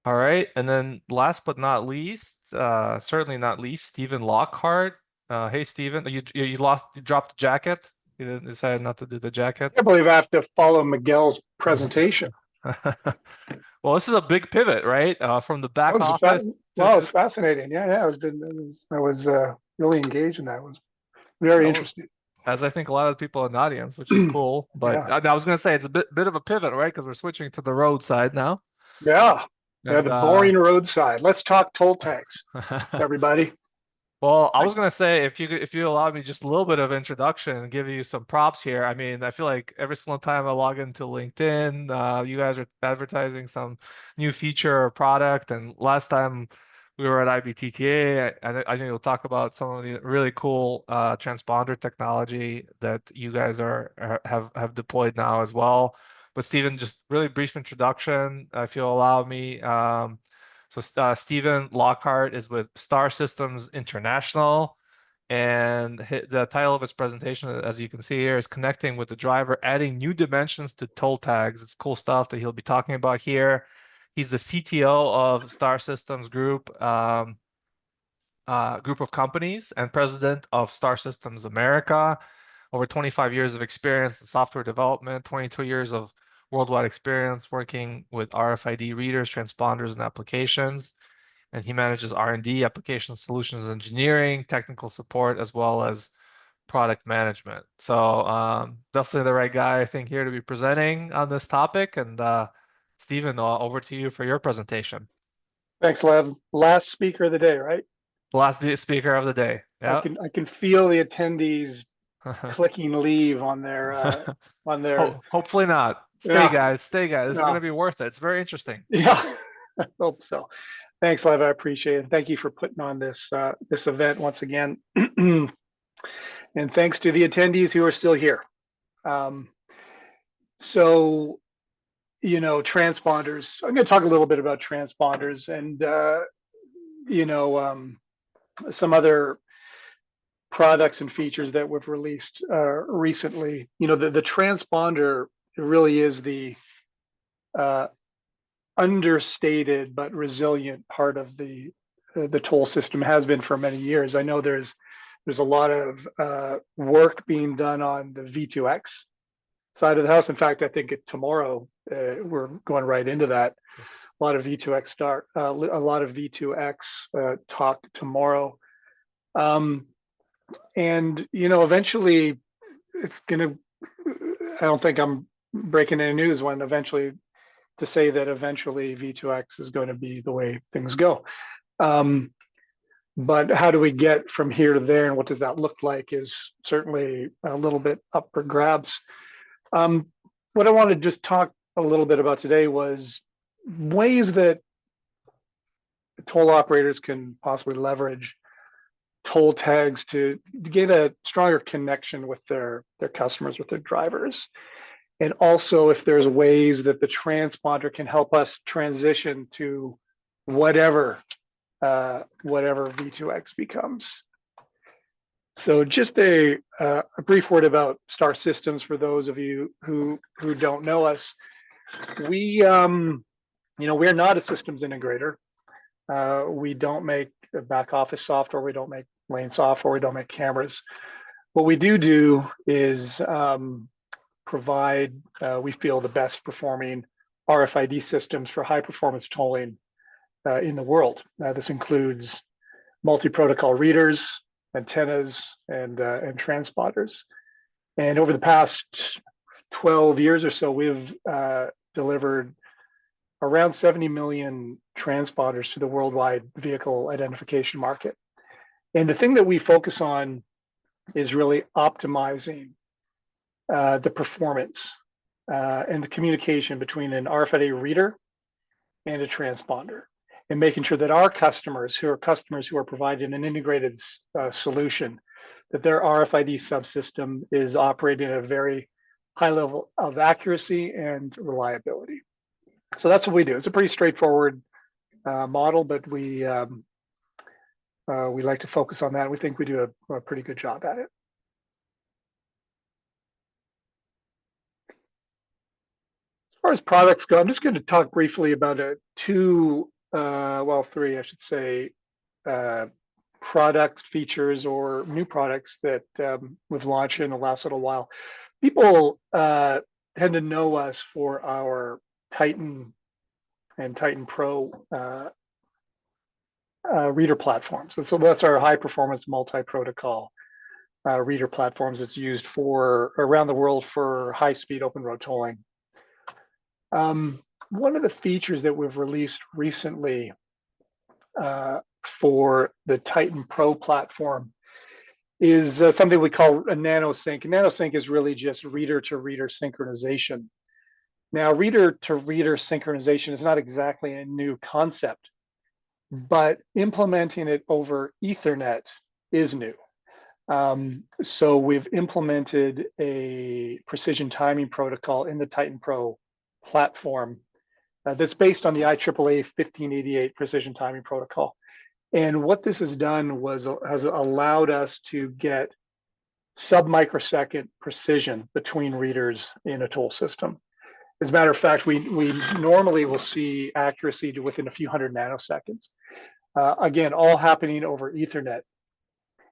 All right, and then last but not least, certainly not least, Stephen Lockhart. Hey, Stephen, you dropped the jacket. You didn't decide not to do the jacket. I can't believe I have to follow Miguel's presentation. Well, this is a big pivot, right? From the That back was office wow, it's fascinating. Yeah, yeah, I was really engaged in that. It was very well, interesting. as I think a lot of people in the audience, which is cool. But Yeah, I was going to say it's a bit of a pivot, right? Because we're switching to the roadside now. yeah, yeah. And The boring roadside. Let's talk toll tags, everybody. well, I I, was gonna say if you allow me just a little bit of introduction and give you some props here. I mean, I feel like every single time I log into LinkedIn, you guys are advertising some new feature or product. And last time we were at IBTTA, I think you'll talk about some of the really cool transponder technology that you guys have deployed now as well. But Stephen, just really brief introduction, if you'll allow me. Stephen Lockhart is with Star Systems International, and the title of his presentation, as you can see here, is Connecting with the Driver, Adding New Dimensions to Toll Tags. It's cool stuff that he'll be talking about here. He's the CTO of Star Systems group of companies and president of Star Systems America. Over 25 years of experience in software development, 22 years of worldwide experience working with RFID readers, transponders, and applications. And he manages R&D, application solutions engineering, technical support, as well as product management. So definitely the right guy, I think, here to be presenting on this topic. And Stephen, over to you for your presentation. Thanks, Lev. Last speaker of the day, right? The last speaker of the day. I Yeah. can I can feel the attendees clicking leave on their Hopefully not. Stay, yeah guys. Stay, guys. This is going yeah to be worth it. It's very interesting. yeah. I hope so. Thanks, Lev. I appreciate it. Thank you for putting on this event once again, and thanks to the attendees who are still here. Um, so transponders. I'm going to talk a little bit about transponders and you know um, some other products and features that we've released recently. The transponder really is the uh, understated but resilient part of the toll system. Has been for many years. I know there's a lot of work being done on the V2X side of the house. In fact, I think tomorrow we're going right into that. Yes. A lot of V2X a lot of V2X talk tomorrow. Um, and eventually it's gonna. I don't think I'm breaking any news when eventually to say that eventually V2X is going to be the way things go. Um, but how do we get from here to there, and what does that look like is certainly a little bit up for grabs. Um, what I want to just talk a little bit about today was ways that toll operators can possibly leverage toll tags to get a stronger connection with their customers, with their drivers. And also if there's ways that the transponder can help us transition to whatever whatever V2X becomes. So just a brief word about Star Systems for those of you who don't know us. We're not a systems integrator. We don't make back office software. We don't make lane software. We don't make cameras. What we do is provide, we feel, the best performing RFID systems for high performance tolling in the world. This includes multi-protocol readers, antennas, and transponders. And over the past 12 years or so, we've delivered around 70 million transponders to the worldwide vehicle identification market. And the thing that we focus on is really optimizing the performance and the communication between an RFID reader and a transponder, and making sure that our customers who are providing an integrated solution, that their RFID subsystem is operating at a very high level of accuracy and reliability. So that's what we do. It's a pretty straightforward model, but we like to focus on that. We think we do a pretty good job at it. As far as products go, I'm just going to talk briefly about two well, three, I should say, product features or new products that we've launched in the last little while. People tend to know us for our Titan and Titan Pro reader platforms. And so that's our high performance multi-protocol reader platforms that's used for around the world for high speed open road tolling. One of the features that we've released recently for the Titan Pro platform is something we call a NanoSync. NanoSync is really just reader to reader synchronization. Now, reader to reader synchronization is not exactly a new concept, but implementing it over Ethernet is new. So we've implemented a precision timing protocol in the Titan Pro platform that's based on the IEEE 1588 precision timing protocol. And what this has done has allowed us to get sub-microsecond precision between readers in a toll system. As a matter of fact, we normally will see accuracy to within a few hundred nanoseconds. Again, all happening over Ethernet.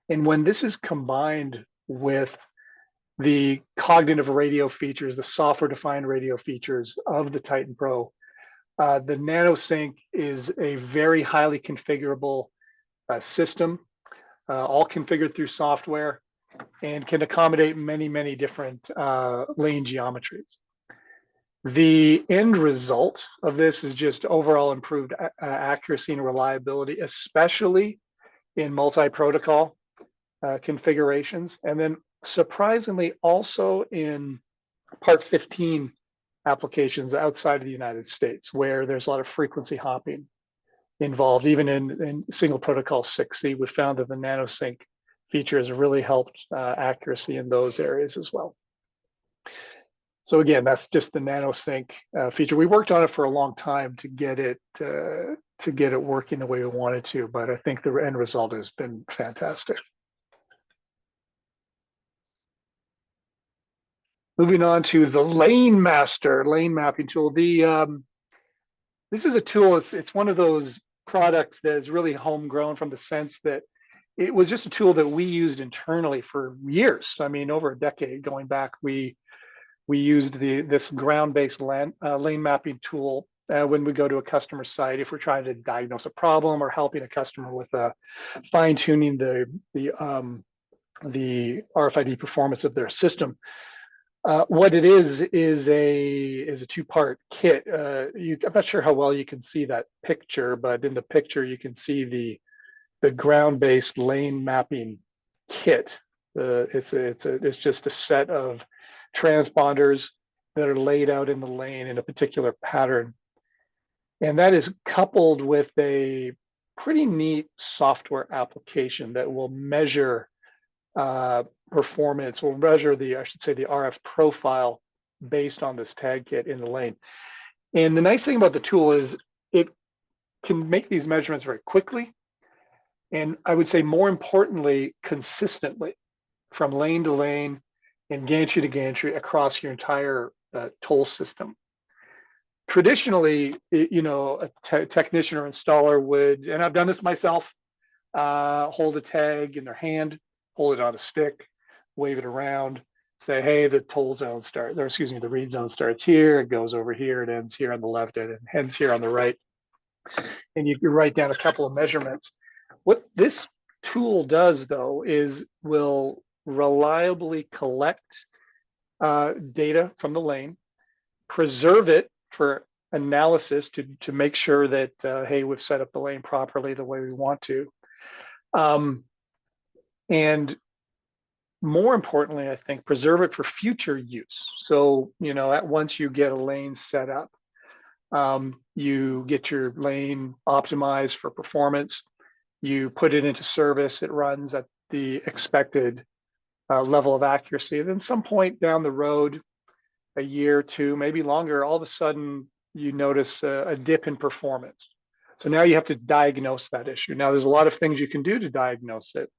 And when this is combined with the cognitive radio features, the software-defined radio features of the Titan Pro, the NanoSync is a very highly configurable system, all configured through software, and can accommodate many, many different lane geometries. The end result of this is just overall improved accuracy and reliability, especially in multi-protocol configurations, and then surprisingly also in Part 15 applications outside of the United States, where there's a lot of frequency hopping involved. Even in single protocol 6C, we found that the NanoSync feature has really helped accuracy in those areas as well. So again, that's just the NanoSync feature. We worked on it for a long time to get it working the way we wanted to, but I think the end result has been fantastic. Moving on to the LaneMaster lane mapping tool. This is a tool. It's one of those products that is really homegrown from the sense that it was just a tool that we used internally for years. I mean, over a decade going back, we used this ground-based lane mapping tool when we go to a customer site if we're trying to diagnose a problem or helping a customer with fine-tuning the RFID performance of their system. What it is a two-part kit. I'm not sure how well you can see that picture, but in the picture you can see the ground-based lane mapping kit. It's just a set of transponders that are laid out in the lane in a particular pattern, and that is coupled with a pretty neat software application that will measure performance, will measure I should say the RF profile based on this tag kit in the lane. And the nice thing about the tool is it can make these measurements very quickly, and I would say more importantly, consistently from lane to lane and gantry to gantry across your entire toll system. Traditionally, a technician or installer would, and I've done this myself, hold a tag in their hand, hold it on a stick, wave it around, say, hey, the toll zone starts, or excuse me, the read zone starts here, it goes over here, it ends here on the left, and it ends here on the right. And you write down a couple of measurements. What this tool does, though, is will reliably collect data from the lane, preserve it for analysis to make sure that, hey, we've set up the lane properly the way we want to. And more importantly, I think, preserve it for future use. So, once you get a lane set up, you get your lane optimized for performance, you put it into service, it runs at the expected level of accuracy. Then some point down the road, a year or two, maybe longer, all of a sudden you notice a dip in performance. So now you have to diagnose that issue. Now there's a lot of things you can do to diagnose it.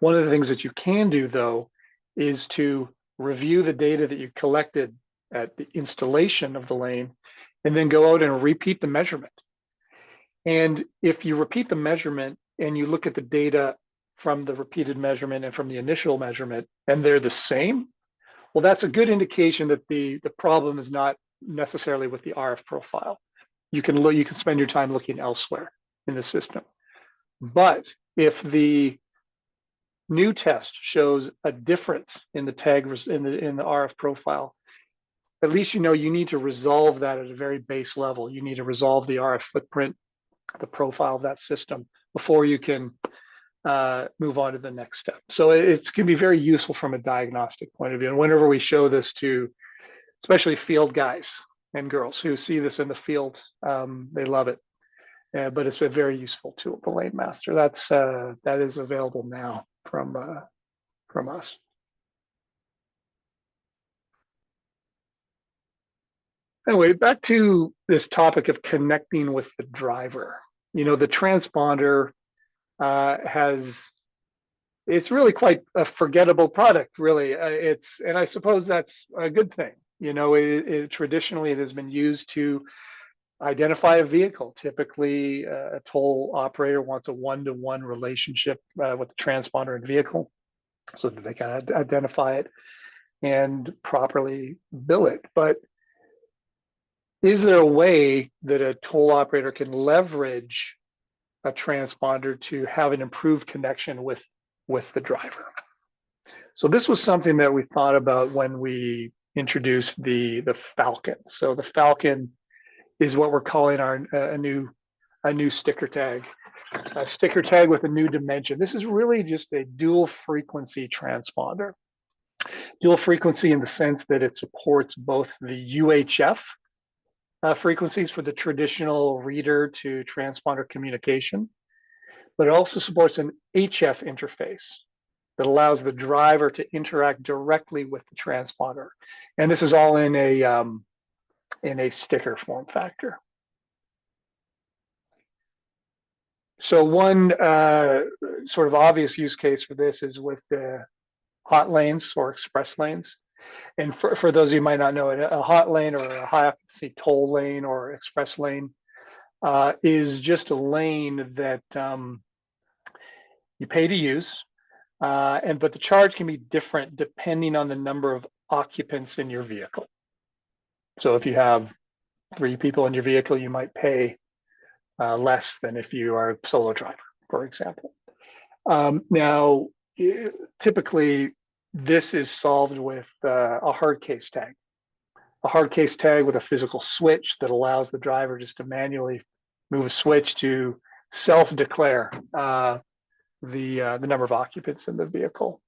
One of the things that you can do, though, is to review the data that you collected at the installation of the lane and then go out and repeat the measurement. And if you repeat the measurement and you look at the data from the repeated measurement and from the initial measurement, and they're the same, well, that's a good indication that the problem is not necessarily with the RF profile. You can look, you can spend your time looking elsewhere in the system. But if the new test shows a difference in the tag in the RF profile, at least you know you need to resolve that at a very base level. You need to resolve the RF footprint, the profile of that system before you can move on to the next step. So it can be very useful from a diagnostic point of view. And whenever we show this to, especially field guys and girls who see this in the field, they love it. But it's a very useful tool, the LaneMaster. That is available now from us. Anyway, back to this topic of connecting with the driver. You know, the transponder it's really quite a forgettable product, really. And I suppose that's a good thing. You know, traditionally it has been used to identify a vehicle. Typically, a toll operator wants a one-to-one relationship with the transponder and vehicle so that they can identify it and properly bill it. But is there a way that a toll operator can leverage a transponder to have an improved connection with the driver? So this was something that we thought about when we introduced the Falcon. So the Falcon is what we're calling a new sticker tag, a sticker tag with a new dimension. This is really just a dual frequency transponder. Dual frequency in the sense that it supports both the UHF frequencies for the traditional reader to transponder communication, but it also supports an HF interface that allows the driver to interact directly with the transponder. And this is all in a sticker form factor. So one sort of obvious use case for this is with the hot lanes or express lanes. And for those of you who might not know it, a hot lane or a high occupancy toll lane or express lane is just a lane that you pay to use, but the charge can be different depending on the number of occupants in your vehicle. So if you have 3 people in your vehicle, you might pay less than if you are a solo driver, for example. Now, typically, this is solved with a hard case tag. A hard case tag with a physical switch that allows the driver just to manually move a switch to self-declare the number of occupants in the vehicle.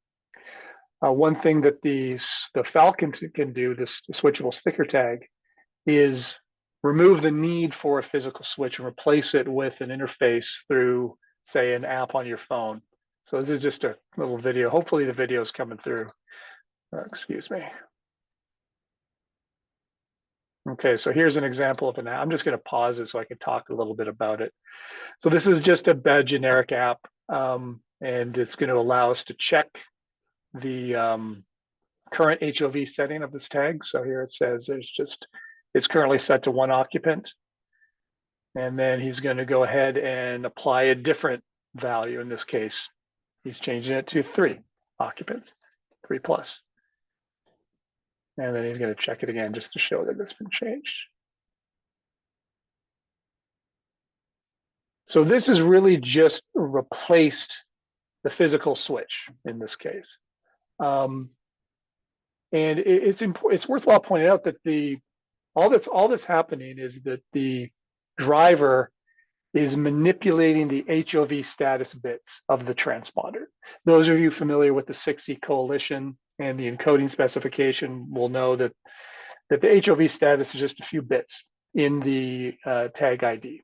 One thing that the Falcon can do, this switchable sticker tag, is remove the need for a physical switch and replace it with an interface through, say, an app on your phone. So this is just a little video. Hopefully the video is coming through. Excuse me. Okay, so here's an example of an app. I'm just going to pause it so I can talk a little bit about it. So this is just a generic app, and it's going to allow us to check the current HOV setting of this tag. So here it says it's currently set to 1 occupant. And then he's going to go ahead and apply a different value. In this case, he's changing it to 3 occupants, 3 plus. And then he's going to check it again just to show that it's been changed. So this is really just replaced the physical switch in this case. And it's worthwhile pointing out that all that's happening is that the driver is manipulating the HOV status bits of the transponder. Those of you familiar with the 6E coalition and the encoding specification will know that the HOV status is just a few bits in the tag ID.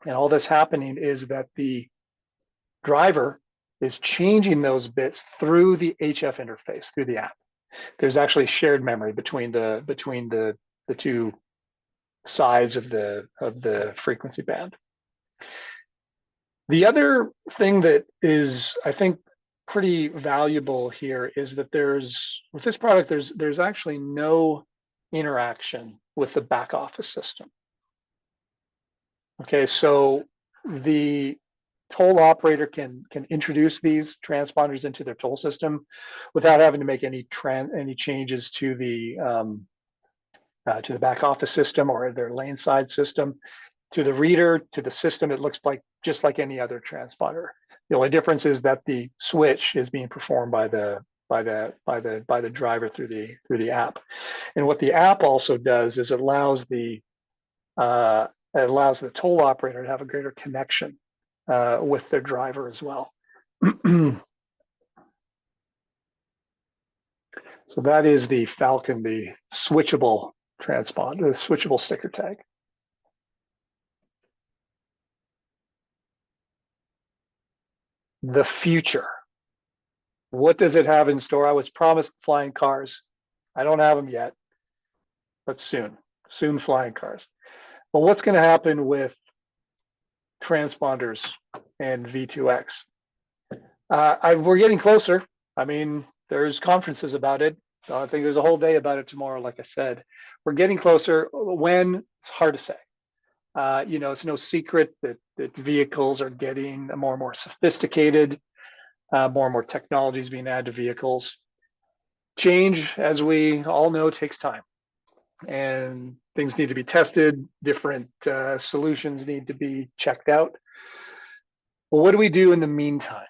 And all that's happening is that the driver is changing those bits through the HF interface, through the app. There's actually shared memory between the 2 sides of the frequency band. The other thing that is, I think, pretty valuable here is that with this product, there's actually no interaction with the back office system. Okay, so the toll operator can introduce these transponders into their toll system without having to make any changes to the back office system or their lane side system. To the reader, to the system, it looks like just like any other transponder. The only difference is that the switch is being performed by the driver through the app. And what the app also does is it allows the toll operator to have a greater connection with their driver as well. So that is the Falcon, the switchable transponder, the switchable sticker tag. The future. What does it have in store? I was promised flying cars. I don't have them yet, but soon flying cars. But what's going to happen with transponders and V2X? We're getting closer. I mean, there's conferences about it. I think there's a whole day about it tomorrow, like I said. We're getting closer. When? It's hard to say. It's no secret that vehicles are getting more and more sophisticated. More and more technology is being added to vehicles. Change, as we all know, takes time. And things need to be tested. Different solutions need to be checked out. Well, what do we do in the meantime?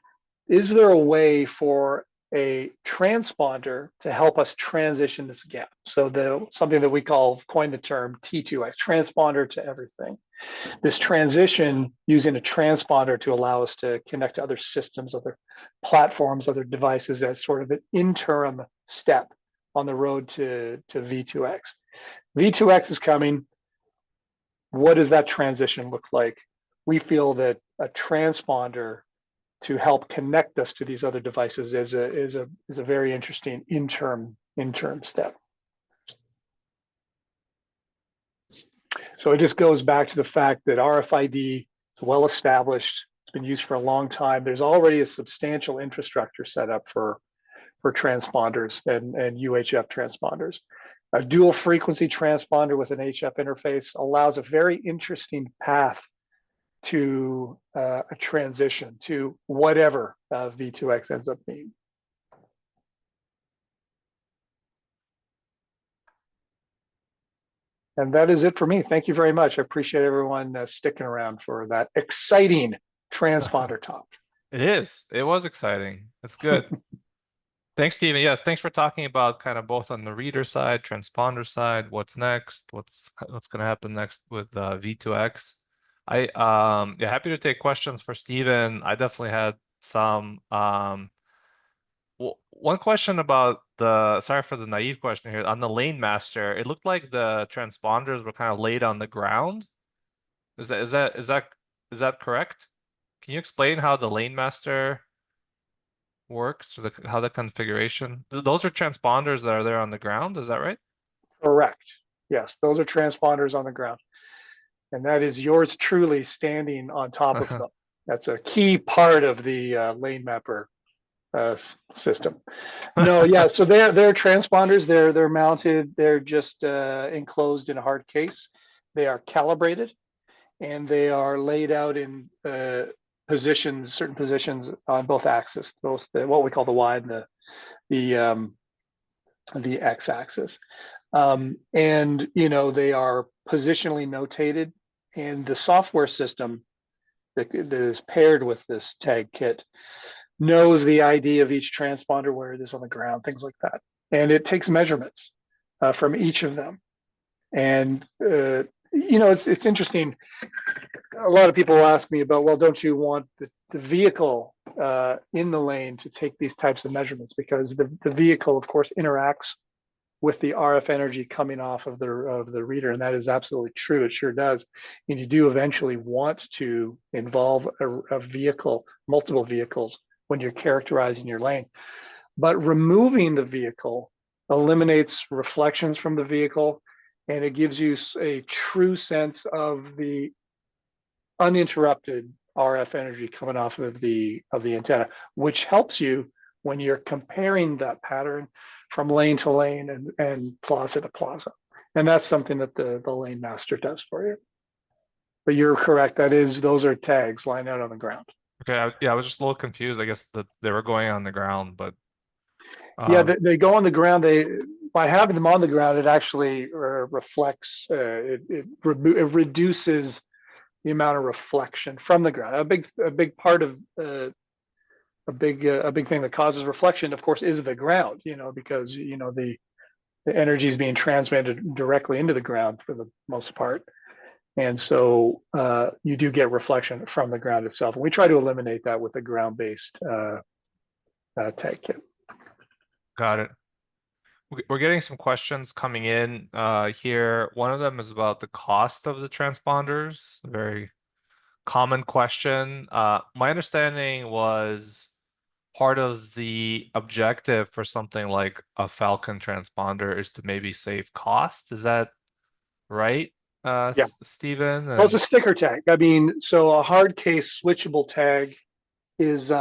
Is there a way for a transponder to help us transition this gap? So something that we coined the term T2X, transponder to everything. This transition using a transponder to allow us to connect to other systems, other platforms, other devices as sort of an interim step on the road to V2X. V2X is coming. What does that transition look like? We feel that a transponder to help connect us to these other devices is a very interesting interim step. So it just goes back to the fact that RFID is well established. It's been used for a long time. There's already a substantial infrastructure set up for transponders and UHF transponders. A dual frequency transponder with an HF interface allows a very interesting path to a transition to whatever V2X ends up being. And that is it for me. Thank you very much. I appreciate everyone sticking around for that exciting transponder talk. It is. It was exciting. That's good. Thanks, Steven. Yeah, thanks for talking about kind of both on the reader side, transponder side, what's next, what's going to happen next with V2X. Yeah, happy to take questions for Steven. I definitely had some. Well, one question about sorry for the naive question here, on the LaneMaster, it looked like the transponders were kind of laid on the ground. Is that correct? Can you explain how the LaneMaster works, or how the configuration? Those are transponders that are there on the ground, is that right? Correct. Yes, those are transponders on the ground. And that is yours truly standing on top of them. That's a key part of the LaneMapper system. No, yeah, so they're transponders. They're mounted. They're just enclosed in a hard case. They are calibrated, and they are laid out in certain positions on both axes, both what we call the Y and the X axis. And they are positionally notated, and the software system that is paired with this tag kit knows the ID of each transponder, where it is on the ground, things like that. And it takes measurements from each of them. And, it's interesting. A lot of people ask me about, well, don't you want the vehicle in the lane to take these types of measurements? Because the vehicle, of course, interacts with the RF energy coming off of the reader, and that is absolutely true. It sure does. And you do eventually want to involve a vehicle, multiple vehicles, when you're characterizing your lane. But removing the vehicle eliminates reflections from the vehicle, and it gives you a true sense of the uninterrupted RF energy coming off of the antenna, which helps you when you're comparing that pattern from lane to lane and plaza to plaza. And that's something that the LaneMaster does for you. But you're correct. Those are tags lying out on the ground. Okay, yeah, I was just a little confused. I guess that they were going on the ground, but Yeah, um, they go on the ground. By having them on the ground, it actually reflects. It reduces the amount of reflection from the ground. A big part of a big thing that causes reflection, of course, is the ground. Because the energy is being transmitted directly into the ground for the most part, and so you do get reflection from the ground itself. And we try to eliminate that with a ground-based tag kit. got it. We're getting some questions coming in here. One of them is about the cost of the transponders. A very common question. My understanding was part of the objective for something like a Falcon transponder is to maybe save cost. Is that right, Yeah. Stephen? Well, it's a And sticker tag. I mean, so a hard case switchable tag is,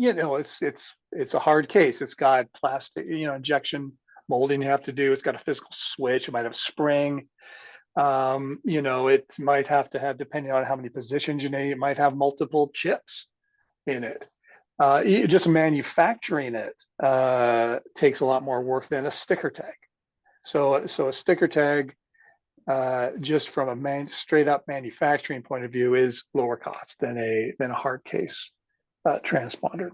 it's a hard case. It's got plastic, injection molding you have to do. It's got a physical switch. It might have a spring. It might have to have, depending on how many positions you need, it might have multiple chips in it. Just manufacturing it takes a lot more work than a sticker tag. So a sticker tag, just from a straight up manufacturing point of view, is lower cost than a hard case transponder.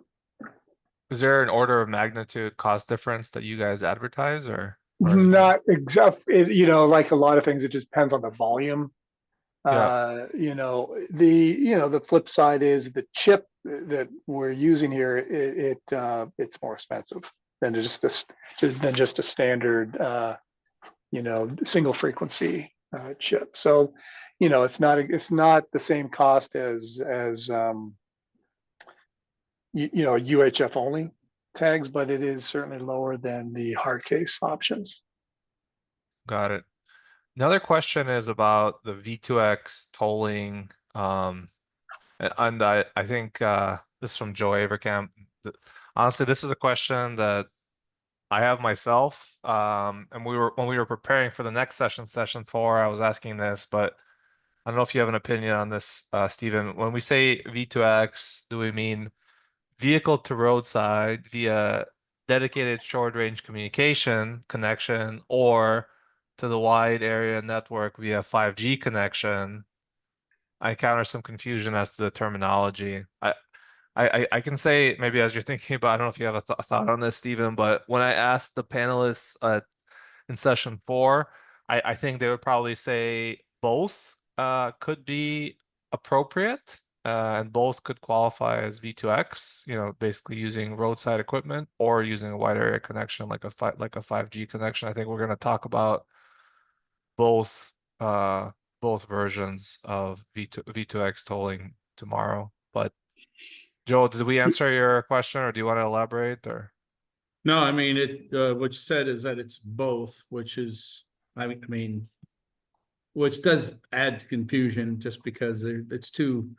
is there an order of magnitude cost difference that you guys advertise or Not exact, like a lot of things, it just depends on the volume. yeah, The flip side is the chip that we're using here. It's more expensive than just a standard single frequency chip. So, it's not the same cost as UHF only tags, but it is certainly lower than the hard case options. got it. Another question is about the V2X tolling. And I think this is from Joe Avercamp. Honestly, this is a question that I have myself. And when we were preparing for the next session, session four, I was asking this, but I don't know if you have an opinion on this, Stephen. When we say V2X, do we mean vehicle to roadside via dedicated short range communication connection or to the wide area network via 5G connection? I encounter some confusion as to the terminology. I can say maybe as you're thinking about, I don't know if you have a, th a thought on this, Stephen, but when I asked the panelists in session four, I think they would probably say both could be appropriate and both could qualify as V2X, basically using roadside equipment or using a wide area connection like a 5G connection. I think we're going to talk about both both versions of V2X tolling tomorrow. But Joel, did we answer your question or do you want to elaborate or? No, I mean, what you said is that it's both, which is, I mean, which does add to confusion just because it's two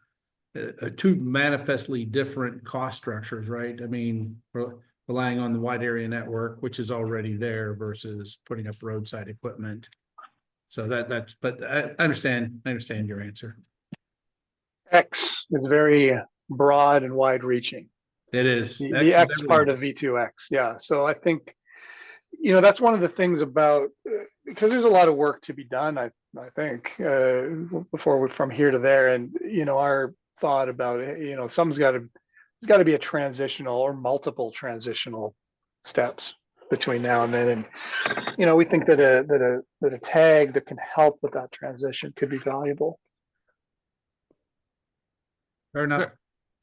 manifestly different cost structures, right? I mean, relying on the wide area network, which is already there versus putting up roadside equipment. So but I understand your answer. X is very broad and wide reaching. It is. The X is X part everything. of V2X, yeah. So I think that's one of the things about, because there's a lot of work to be done. I think before we from here to there, and our thought about it, there's got to be a transitional or multiple transitional steps between now and then, and we think that a tag that can help with that transition could be valuable. Fair Yeah, enough.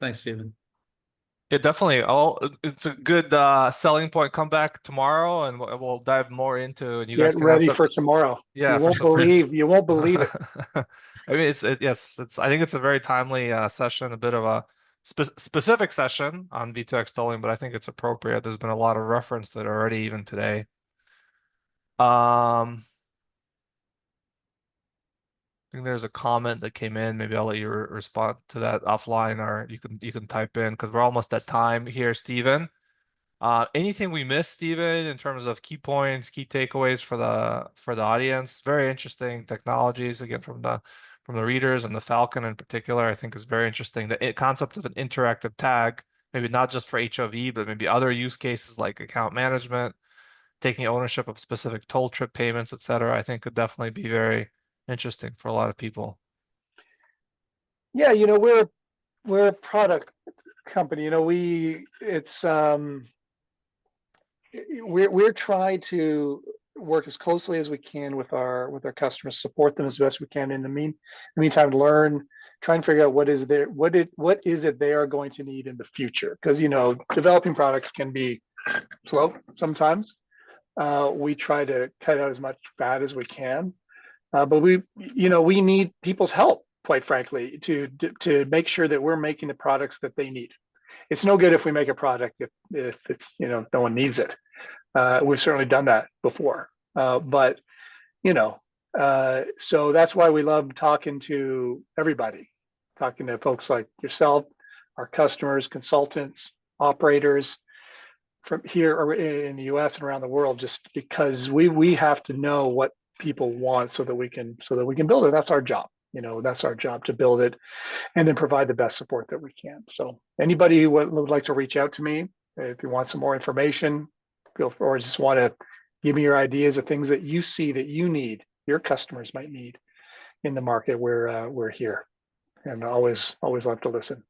Thanks, Stephen. yeah, definitely. It's a good selling point. Come back tomorrow and we'll dive more into and you guys Get can ask ready the for tomorrow. yeah, You won't believe. You won't believe it. I mean, yes, I think it's a very timely session, a bit of a specific session on V2X tolling, but I think it's appropriate. There's been a lot of reference to it already, even today. I think there's a comment that came in. Maybe I'll let you respond to that offline, or you can type in because we're almost at time here, Stephen. Anything we missed, Stephen, in terms of key points, key takeaways for the audience? Very interesting technologies again from the from the readers, and the Falcon in particular, I think is very interesting. The concept of an interactive tag, maybe not just for HOV, but maybe other use cases like account management, taking ownership of specific toll trip payments, et cetera, I think could definitely be very interesting for a lot of people. Yeah, you know, we're a product company. You know, we're trying to work as closely as we can with our customers, support them as best we can. In the meantime, learn, try and figure out what is it they are going to need in the future. Because you know, developing products can be slow sometimes. We try to cut out as much fat as we can, but we need people's help, quite frankly, to make sure that we're making the products that they need. It's no good if we make a product if it's, you know, no one needs it. We've certainly done that before, but you know, so that's why we love talking to everybody, talking to folks like yourself, our customers, consultants, operators from here or in the U.S. and around the world, just because we have to know what people want so that we can build it. That's our job. You know, that's our job, to build it and then provide the best support that we can. So anybody who would like to reach out to me, if you want some more information, or just want to give me your ideas of things that you see that you need, your customers might need in the market, we're here, and always love to listen.